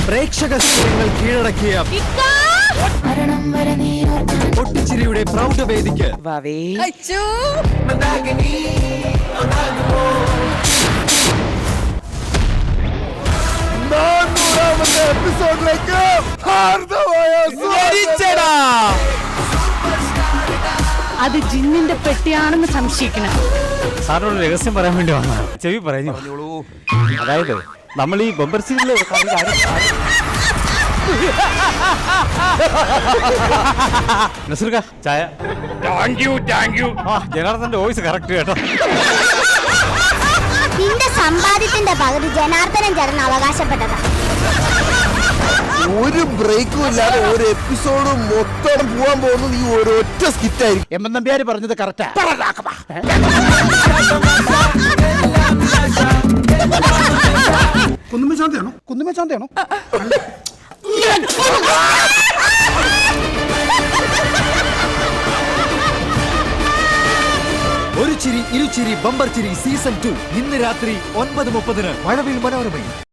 പ്രേക്ഷക ഹൃദയങ്ങൾ കീഴടക്കിയ പൊട്ടിച്ചിരിയുടെ പ്രൗഢവേദിക്ക് എപ്പിസോഡിലേക്ക് അത് ജിന്നിന്റെ പെട്ടിയാണെന്ന് സംശയിക്കണം. സാറിനോട് രഹസ്യം പറയാൻ വേണ്ടി വന്ന ചെവി പറഞ്ഞു. അതായത് നമ്മൾ ഈ ബമ്പർ സീരിയല് നസീർക്ക ചായ. ജനാർദ്ദന്റെ വോയിസ് കറക്റ്റ് കേട്ടോ. നിന്റെ സമ്പാദ്യത്തിന്റെ പകുതി ജനാർദ്ദനൻ ചേർന്ന് അവകാശപ്പെട്ടതാ. ഒരു ബ്രേക്കും ഇല്ലാതെ ഒരു എപ്പിസോഡ് മൊത്തം പോവാൻ പോകുന്നത് ഈ ഒരൊറ്റ സ്കിറ്റായിരിക്കും. എം നമ്പ്യാര് പറഞ്ഞത് കറക്റ്റാ. കുന്നുമേശാന്തിയാണോ? ഒരു ചിരി ഇരുചിരി ബമ്പർ ചിരി സീസൺ 2 ഇന്ന് രാത്രി 9:30 മഴവിൽ മനോരമയിൽ.